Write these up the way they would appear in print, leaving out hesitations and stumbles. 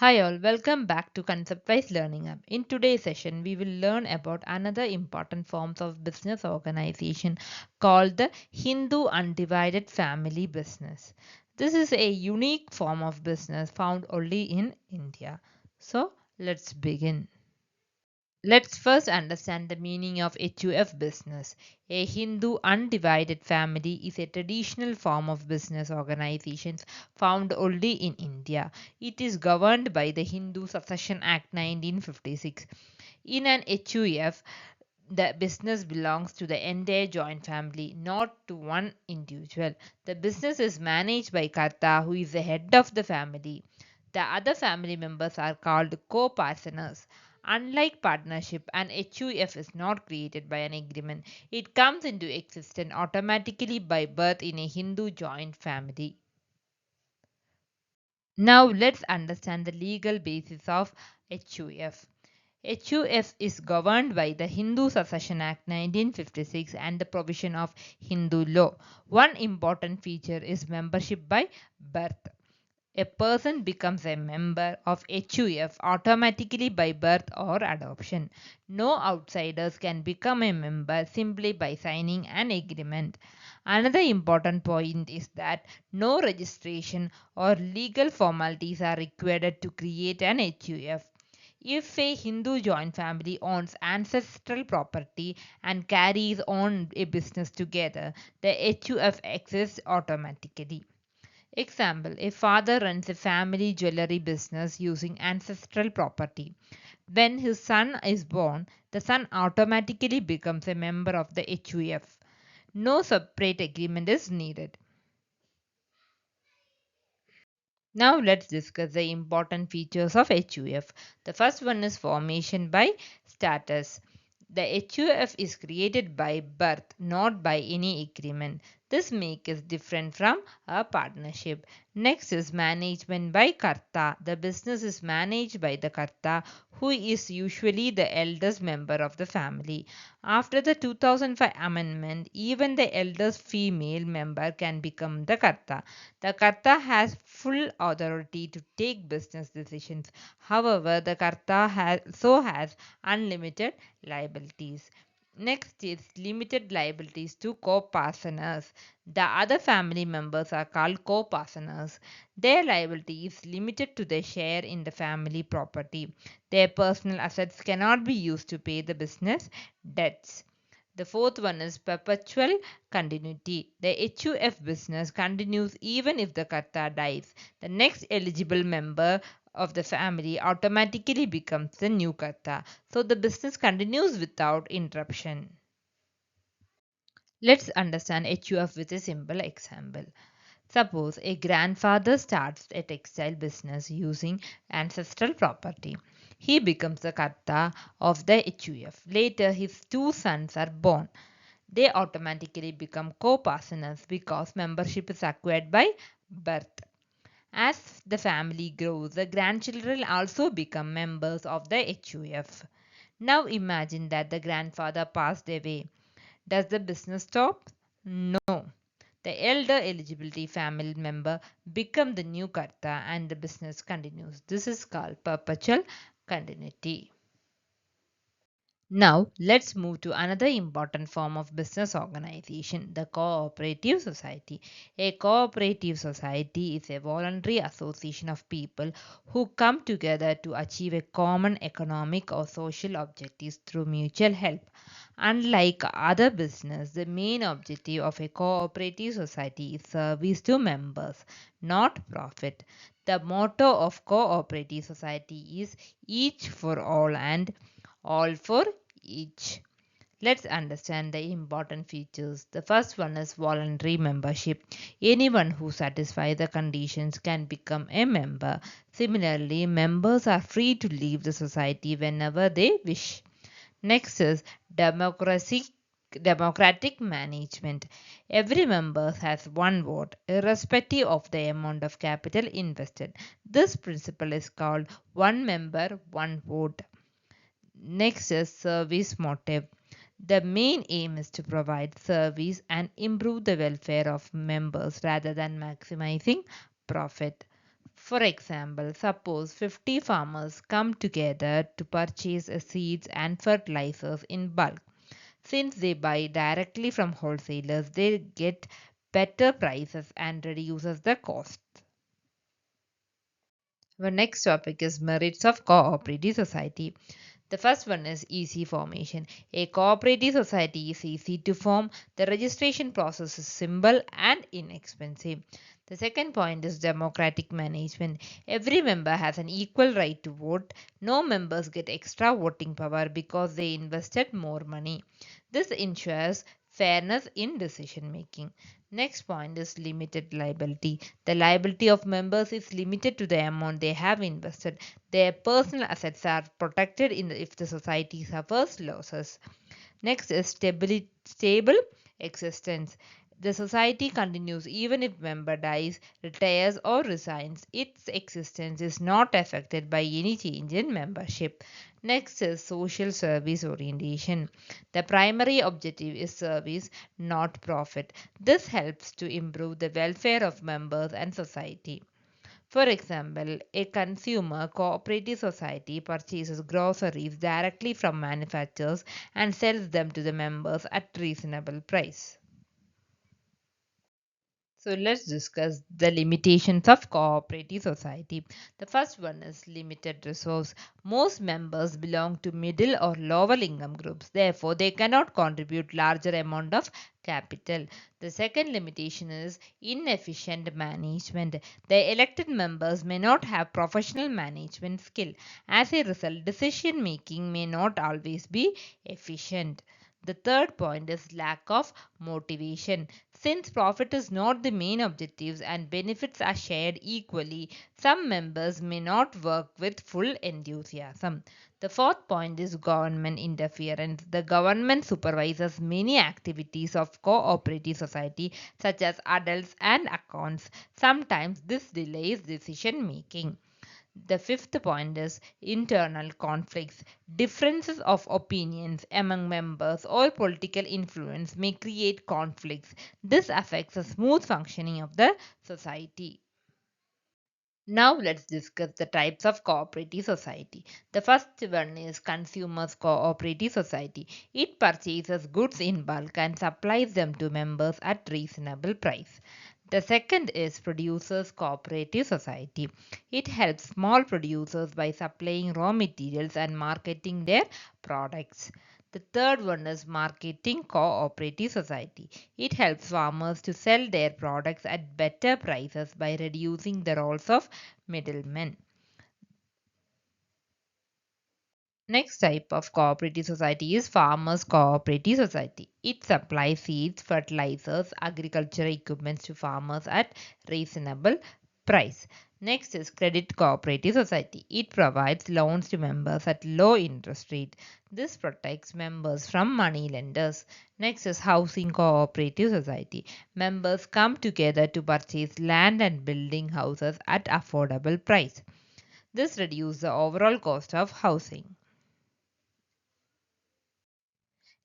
Hi all, welcome back to Concept-Wise Learning Hub. In today's session, we will learn about another important forms of business organization called the Hindu Undivided Family business. This is a unique form of business found only in India. So, let's begin. Let's first understand the meaning of HUF business. A Hindu undivided family is a traditional form of business organizations found only in India. It is governed by the Hindu Succession Act 1956. In an HUF, the business belongs to the entire joint family, not to one individual. The business is managed by Karta, who is the head of the family. The other family members are called co-partners. Unlike partnership, an HUF is not created by an agreement. It comes into existence automatically by birth in a Hindu joint family. Now let's understand the legal basis of HUF. HUF is governed by the Hindu Succession Act 1956 and the provision of Hindu law. One important feature is membership by birth. A person becomes a member of HUF automatically by birth or adoption. No outsiders can become a member simply by signing an agreement. Another important point is that no registration or legal formalities are required to create an HUF. If a Hindu joint family owns ancestral property and carries on a business together, the HUF exists automatically. Example: a father runs a family jewelry business using ancestral property. When his son is born, the son automatically becomes a member of the HUF. No separate agreement is needed. Now let's discuss the important features of HUF. The first one is formation by status. The HUF is created by birth, not by any agreement. This makes it different from a partnership. Next is management by Karta. The business is managed by the Karta, who is usually the eldest member of the family. After the 2005 amendment, even the eldest female member can become the Karta. The Karta has full authority to take business decisions. However, the Karta has unlimited liabilities. Next is limited liabilities to co-partners. The other family members are called co-partners. Their liability is limited to their share in the family property. Their personal assets cannot be used to pay the business debts. The fourth one is perpetual continuity. The HUF business continues even if the Karta dies. The next eligible member of the family automatically becomes the new Karta. So the business continues without interruption. Let's understand HUF with a simple example. Suppose a grandfather starts a textile business using ancestral property. He becomes the Karta of the HUF. Later, his two sons are born. They automatically become co-partners because membership is acquired by birth. As the family grows, the grandchildren also become members of the HUF. Now imagine that the grandfather passed away. Does the business stop? No. The elder eligibility family member become the new Karta and the business continues. This is called perpetual continuity. Now, let's move to another important form of business organization, the cooperative society. A cooperative society is a voluntary association of people who come together to achieve a common economic or social objectives through mutual help. Unlike other business, the main objective of a cooperative society is service to members, not profit. The motto of cooperative society is each for all and all for each. Let's understand the important features. The first one is voluntary membership. Anyone who satisfies the conditions can become a member. Similarly, members are free to leave the society whenever they wish. Next is democratic management. Every member has one vote, irrespective of the amount of capital invested. This principle is called one member, one vote. Next is service motive. The main aim is to provide service and improve the welfare of members rather than maximizing profit. For example, suppose 50 farmers come together to purchase seeds and fertilizers in bulk. Since they buy directly from wholesalers, they get better prices and reduces the cost. Our next topic is merits of cooperative society. The first one is easy formation. A cooperative society is easy to form. The registration process is simple and inexpensive. The second point is democratic management. Every member has an equal right to vote. No members get extra voting power because they invested more money. This ensures fairness in decision making. Next point is limited liability. The liability of members is limited to the amount they have invested. Their personal assets are protected if the society suffers losses. Next is stable existence. The society continues even if member dies, retires or resigns. Its existence is not affected by any change in membership. Next is social service orientation. The primary objective is service, not profit. This helps to improve the welfare of members and society. For example, a consumer cooperative society purchases groceries directly from manufacturers and sells them to the members at reasonable price. So let's discuss the limitations of cooperative society. The first one is limited resource. Most members belong to middle or lower income groups. Therefore, they cannot contribute larger amount of capital. The second limitation is inefficient management. The elected members may not have professional management skill. As a result, decision making may not always be efficient. The third point is lack of motivation. Since profit is not the main objectives and benefits are shared equally, some members may not work with full enthusiasm. The fourth point is government interference. The government supervises many activities of cooperative society such as adults and accounts. Sometimes this delays decision making. The fifth point is internal conflicts. Differences of opinions among members or political influence may create conflicts. This affects the smooth functioning of the society. Now let's discuss the types of cooperative society. The first one is consumers cooperative society. It purchases goods in bulk and supplies them to members at reasonable price. The second is producers cooperative society. It helps small producers by supplying raw materials and marketing their products. The third one is marketing cooperative society. It helps farmers to sell their products at better prices by reducing the roles of middlemen. Next type of cooperative society is farmers cooperative society. It supplies seeds, fertilizers, agricultural equipment to farmers at reasonable price. Next is credit cooperative society. It provides loans to members at low interest rate. This protects members from money lenders. Next is housing cooperative society. Members come together to purchase land and building houses at affordable price. This reduces the overall cost of housing.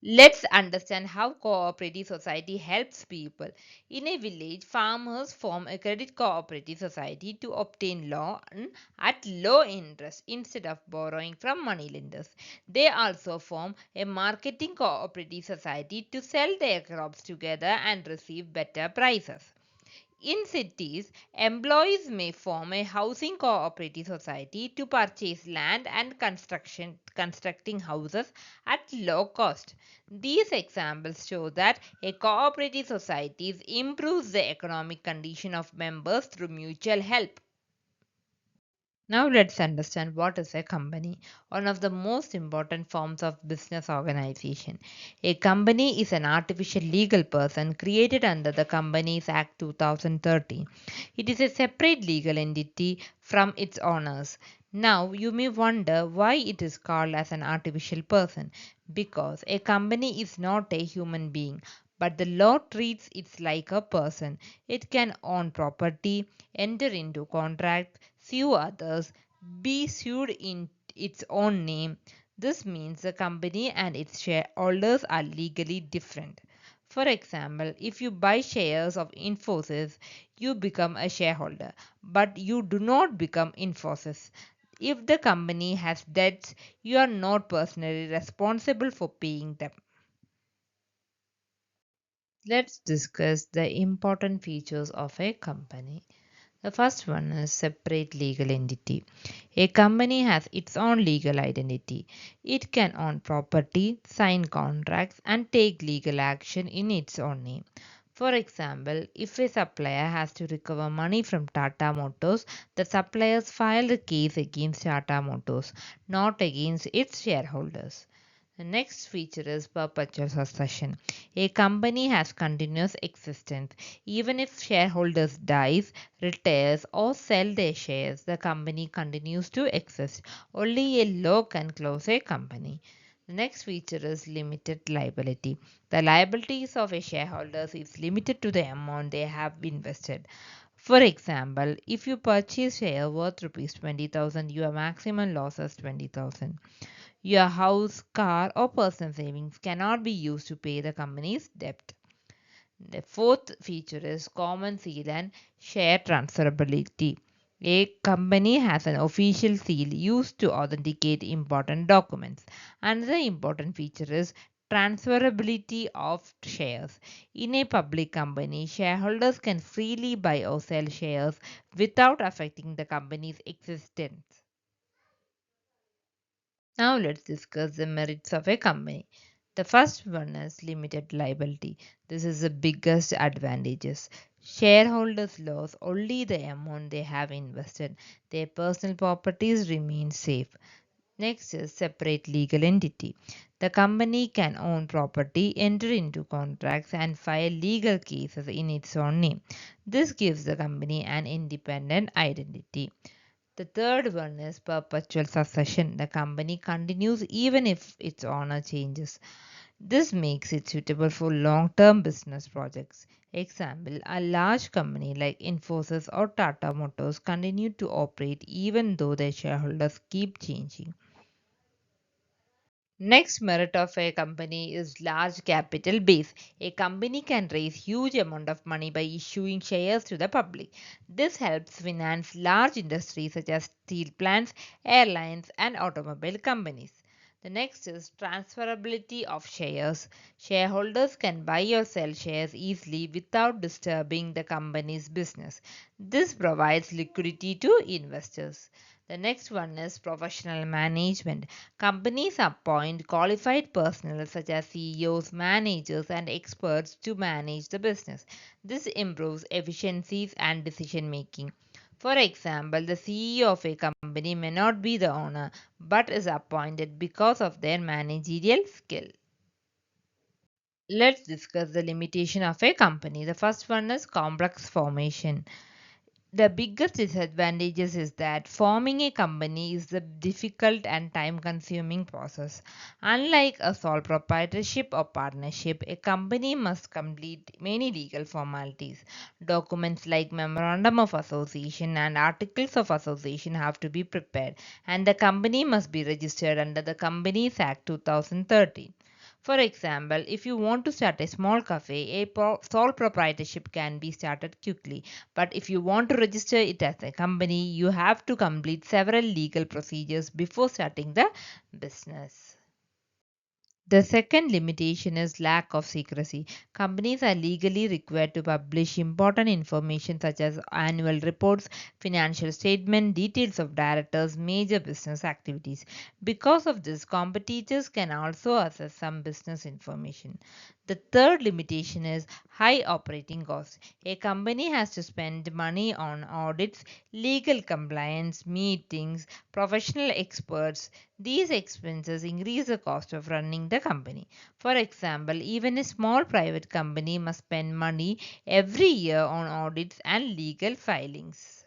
Let's understand how cooperative society helps people. In a village, farmers form a credit cooperative society to obtain loan at low interest instead of borrowing from money lenders. They also form a marketing cooperative society to sell their crops together and receive better prices. In cities, employees may form a housing cooperative society to purchase land and constructing houses at low cost. These examples show that a cooperative society improves the economic condition of members through mutual help. Now let's understand what is a company, one of the most important forms of business organization. A company is an artificial legal person created under the Companies Act 2013. It is a separate legal entity from its owners. Now you may wonder why it is called as an artificial person, because a company is not a human being, but the law treats it like a person. It can own property, enter into contract, sue others, be sued in its own name. This means the company and its shareholders are legally different. For example, if you buy shares of Infosys, you become a shareholder, but you do not become Infosys. If the company has debts, you are not personally responsible for paying them. Let's discuss the important features of a company. The first one is separate legal entity. A company has its own legal identity. It can own property, sign contracts, and take legal action in its own name. For example, if a supplier has to recover money from Tata Motors, the suppliers file a case against Tata Motors, not against its shareholders. The next feature is perpetual succession. A company has continuous existence. Even if shareholders dies, retires or sell their shares, the company continues to exist. Only a law can close a company. The next feature is limited liability. The liabilities of a shareholders is limited to the amount they have invested. For example, if you purchase share worth rupees 20,000, your maximum loss is 20,000. Your house, car, or personal savings cannot be used to pay the company's debt. The fourth feature is common seal and share transferability. A company has an official seal used to authenticate important documents. Another important feature is transferability of shares. In a public company, shareholders can freely buy or sell shares without affecting the company's existence. Now let's discuss the merits of a company. The first one is limited liability. This is the biggest advantages. Shareholders lose only the amount they have invested. Their personal properties remain safe. Next is separate legal entity. The company can own property, enter into contracts, and file legal cases in its own name. This gives the company an independent identity. The third one is perpetual succession. The company continues even if its owner changes. This makes it suitable for long term business projects. Example, a large company like Infosys or Tata Motors continue to operate even though their shareholders keep changing. Next merit of a company is large capital base. A company can raise huge amount of money by issuing shares to the public. This helps finance large industries such as steel plants, airlines, and automobile companies. The next is transferability of shares. Shareholders can buy or sell shares easily without disturbing the company's business. This provides liquidity to investors. The next one is professional management. Companies appoint qualified personnel such as CEOs, managers, and experts to manage the business. This improves efficiencies and decision making. For example, the CEO of a company may not be the owner but is appointed because of their managerial skill. Let's discuss the limitation of a company. The first one is complex formation. The biggest disadvantages is that forming a company is a difficult and time consuming process. Unlike a sole proprietorship or partnership, a company must complete many legal formalities. Documents like memorandum of association and articles of association have to be prepared, and the company must be registered under the Companies Act 2013. For example, if you want to start a small cafe, a sole proprietorship can be started quickly. But if you want to register it as a company, you have to complete several legal procedures before starting the business. The second limitation is lack of secrecy. Companies are legally required to publish important information such as annual reports, financial statement, details of directors, major business activities. Because of this, competitors can also access some business information. The third limitation is high operating costs. A company has to spend money on audits, legal compliance, meetings, professional experts. These expenses increase the cost of running the company. For example, even a small private company must spend money every year on audits and legal filings.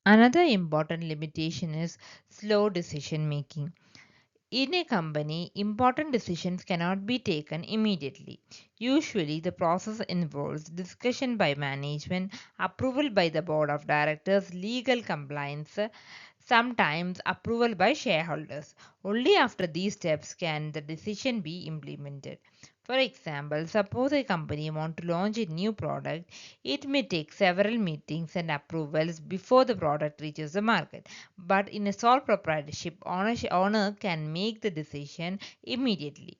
Another important limitation is slow decision making. In a company, important decisions cannot be taken immediately. Usually, the process involves discussion by management, approval by the board of directors, legal compliance, sometimes approval by shareholders. Only after these steps can the decision be implemented. For example, suppose a company want to launch a new product, it may take several meetings and approvals before the product reaches the market. But in a sole proprietorship, owner can make the decision immediately.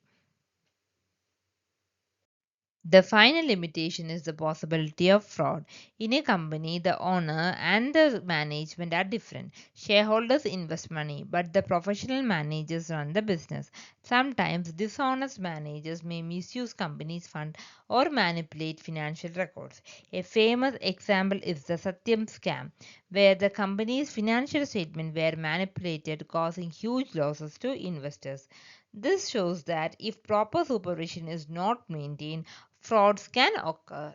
The final limitation is the possibility of fraud. In a company, the owner and the management are different. Shareholders invest money, but the professional managers run the business. Sometimes dishonest managers may misuse company's fund or manipulate financial records. A famous example is the Satyam scam, where the company's financial statements were manipulated, causing huge losses to investors. This shows that if proper supervision is not maintained, frauds can occur.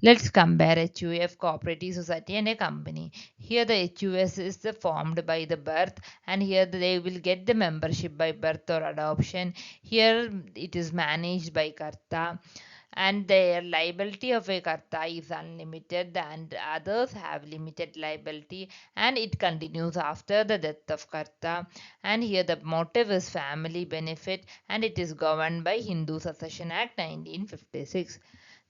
Let's compare HUF Cooperative Society and a company. Here the HUS is formed by the birth, and here they will get the membership by birth or adoption. Here it is managed by Karta, and their liability of a Karta is unlimited and others have limited liability, and it continues after the death of Karta. And here the motive is family benefit, and it is governed by Hindu Succession Act 1956.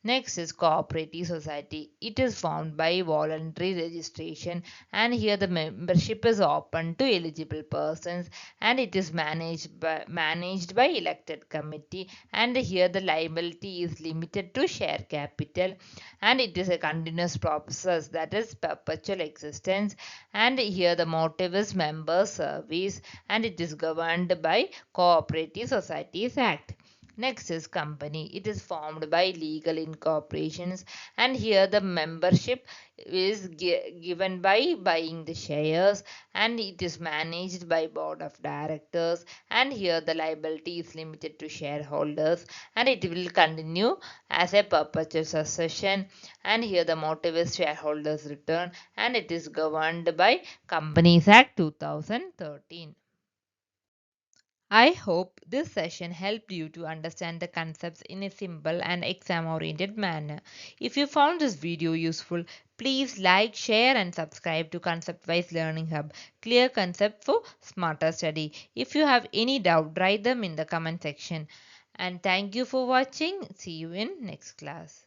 Next is Cooperative Society. It is formed by voluntary registration, and here the membership is open to eligible persons, and it is managed by elected committee, and here the liability is limited to share capital, and it is a continuous process, that is perpetual existence, and here the motive is member service, and it is governed by Cooperative Societies Act. Next is company. It is formed by legal incorporations, and here the membership is given by buying the shares, and it is managed by board of directors, and here the liability is limited to shareholders, and it will continue as a perpetual succession, and here the motive is shareholders return, and it is governed by Companies Act 2013. I hope this session helped you to understand the concepts in a simple and exam oriented manner. If you found this video useful, please like, share, and subscribe to Concept Wise Learning Hub. Clear concept for smarter study. If you have any doubt, write them in the comment section. And thank you for watching. See you in next class.